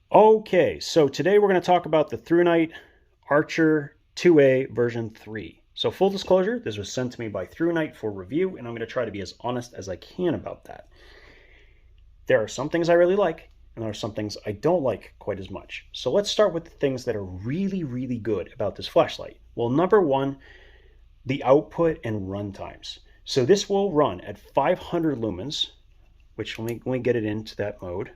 Okay, so today we're going to talk about the Thrunite Archer 2A version 3. So full disclosure, this was sent to me by Thrunite for review, and I'm going to try to be as honest as I can about that. There are some things I really like, and there are some things I don't like quite as much. So let's start with the things that are really, really good about this flashlight. Well, number one, the output and run times. So this will run at 500 lumens, which let me get it into that mode.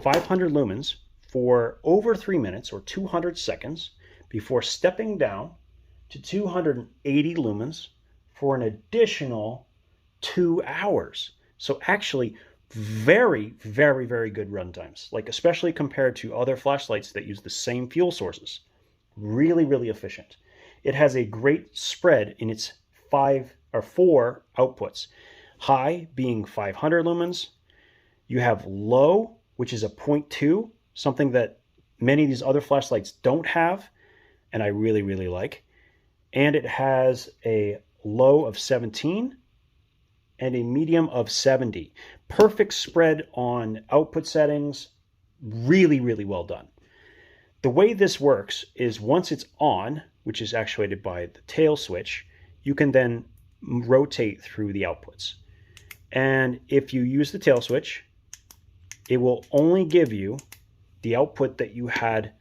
500 lumens for over 3 minutes or 200 seconds before stepping down to 280 lumens for an additional 2 hours. So actually very, very, very good run times, like especially compared to other flashlights that use the same fuel sources. Really, really efficient. It has a great spread in its 4 outputs. High being 500 lumens. You have low, which is a 0.2, something that many of these other flashlights don't have, and I really, really like. And it has a low of 17 and a medium of 70. Perfect spread on output settings. Really, really well done. The way this works is once it's on, which is actuated by the tail switch, you can then rotate through the outputs. And if you use the tail switch, it will only give you the output that you had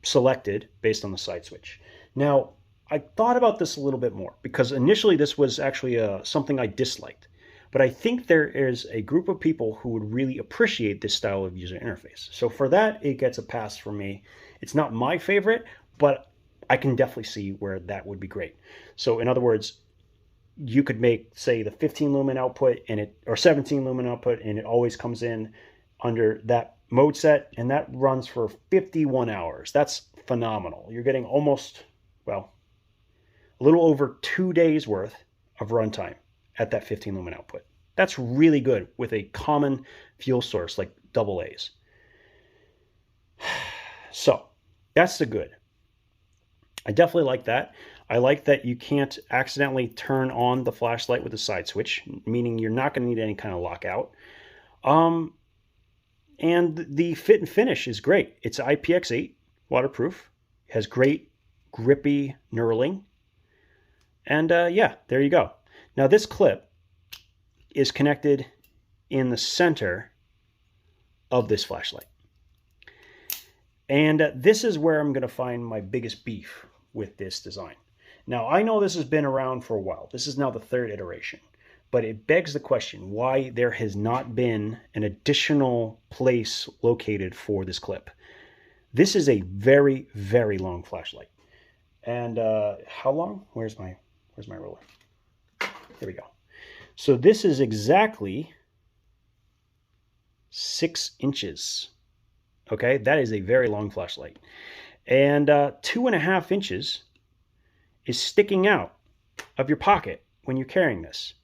selected based on the side switch. Now, I thought about this a little bit more because initially this was actually something I disliked. But I think there is a group of people who would really appreciate this style of user interface. So for that, it gets a pass from me. It's not my favorite, but I can definitely see where that would be great. So in other words, you could make, say, the 15 lumen output or 17 lumen output, and it always comes in under that mode set, and that runs for 51 hours. That's phenomenal. You're getting almost, well, a little over 2 days worth of runtime at that 15 lumen output. That's really good with a common fuel source like AA's. So that's the good. I definitely like that. I like that you can't accidentally turn on the flashlight with a side switch, meaning you're not going to need any kind of lockout. And the fit and finish is great. It's IPX8 waterproof. It has great grippy knurling. And yeah, there you go. Now this clip is connected in the center of this flashlight. And this is where I'm going to find my biggest beef with this design. Now, I know this has been around for a while. This is now the 3rd iteration. But it begs the question why there has not been an additional place located for this clip. This is a very, very long flashlight. And how long? Where's my ruler? There we go. So this is exactly 6 inches. Okay, that is a very long flashlight. And 2.5 inches is sticking out of your pocket when you're carrying this.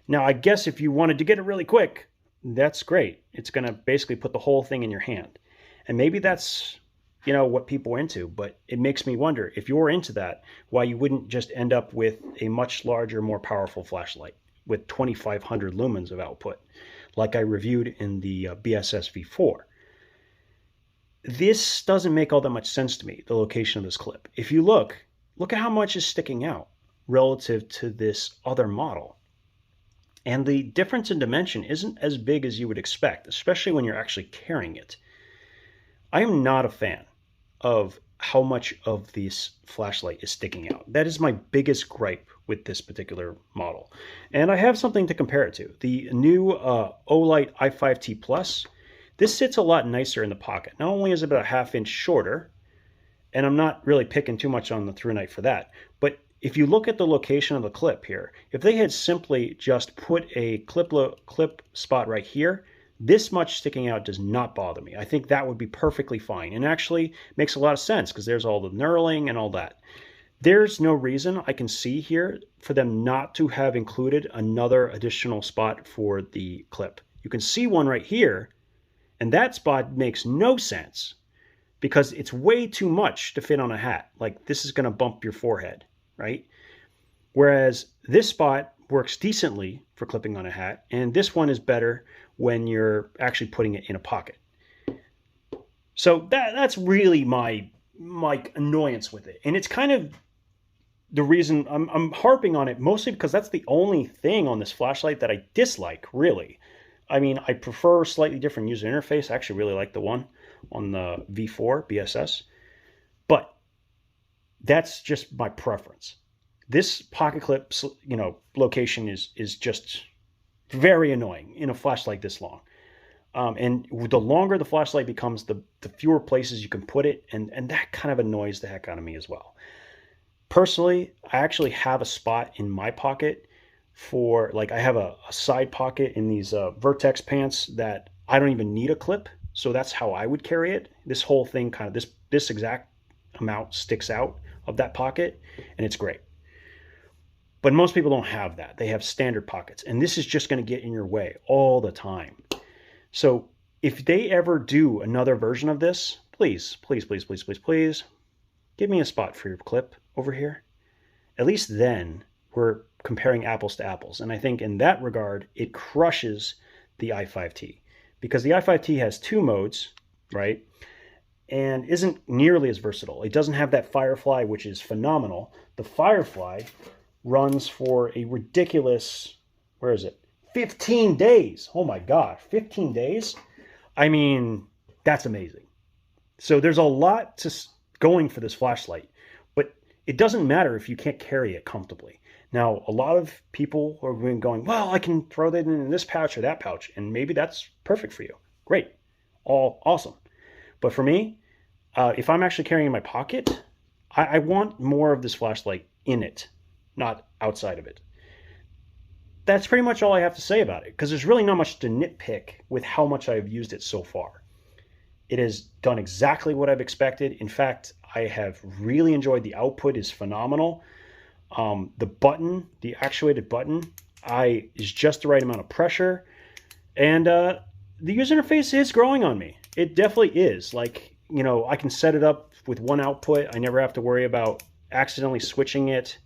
Now, I guess if you wanted to get it really quick, that's great. It's going to basically put the whole thing in your hand. And maybe that's, what people are into, but it makes me wonder if you're into that, why you wouldn't just end up with a much larger, more powerful flashlight with 2,500 lumens of output, like I reviewed in the BSS V4. This doesn't make all that much sense to me, the location of this clip. If you look at how much is sticking out relative to this other model. And the difference in dimension isn't as big as you would expect, especially when you're actually carrying it. I am not a fan of how much of this flashlight is sticking out. That is my biggest gripe with this particular model. And I have something to compare it to. The new Olight i5T Plus, this sits a lot nicer in the pocket. Not only is it about a 1/2 inch shorter, and I'm not really picking too much on the Thrunite for that, but if you look at the location of the clip here, if they had simply just put a clip spot right here, this much sticking out does not bother me. I think that would be perfectly fine and actually makes a lot of sense because there's all the knurling and all that. There's no reason I can see here for them not to have included another additional spot for the clip. You can see one right here, and that spot makes no sense because it's way too much to fit on a hat. Like, this is going to bump your forehead, right? Whereas this spot works decently for clipping on a hat, and this one is better when you're actually putting it in a pocket. So that's really my annoyance with it. And it's kind of the reason I'm harping on it, mostly because that's the only thing on this flashlight that I dislike, really. I mean, I prefer a slightly different user interface. I actually really like the one on the V4 BSS, but that's just my preference. This pocket clip, location is just very annoying in a flashlight this long. And the longer the flashlight becomes, the fewer places you can put it, and that kind of annoys the heck out of me as well. Personally, I actually have a spot in my pocket for, like, I have a side pocket in these Vertex pants that I don't even need a clip, so that's how I would carry it. This whole thing kind of, this exact amount sticks out of that pocket, and it's great. But most people don't have that. They have standard pockets, and this is just going to get in your way all the time. So if they ever do another version of this, please, please, please, please, please, please, give me a spot for your clip over here. At least then we're comparing apples to apples. And I think in that regard, it crushes the i5T, because the i5T has 2 modes, right? And isn't nearly as versatile. It doesn't have that Firefly, which is phenomenal. The Firefly runs for a ridiculous, 15 days. Oh my God, 15 days? I mean, that's amazing. So there's a lot to going for this flashlight, but it doesn't matter if you can't carry it comfortably. Now, a lot of people are going, well, I can throw that in this pouch or that pouch, and maybe that's perfect for you. Great. All awesome. But for me, if I'm actually carrying in my pocket, I want more of this flashlight in it, not outside of it. That's pretty much all I have to say about it, because there's really not much to nitpick with how much I've used it so far. It has done exactly what I've expected. In fact, I have really enjoyed the output. Is phenomenal. The button, the actuated button, is just the right amount of pressure. And the user interface is growing on me. It definitely is. Like, I can set it up with one output. I never have to worry about accidentally switching it.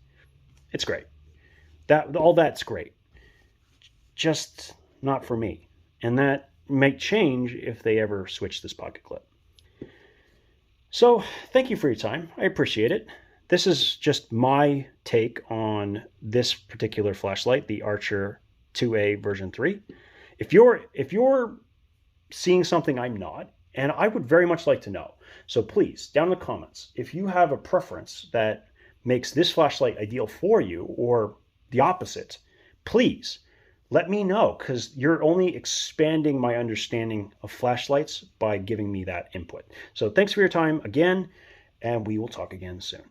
It's great. All that's great. Just not for me. And that might change if they ever switch this pocket clip. So thank you for your time. I appreciate it. This is just my take on this particular flashlight, the Archer 2A version 3. If you're seeing something I'm not, and I would very much like to know, so please, down in the comments, if you have a preference that makes this flashlight ideal for you or the opposite, please let me know, because you're only expanding my understanding of flashlights by giving me that input. So thanks for your time again, and we will talk again soon.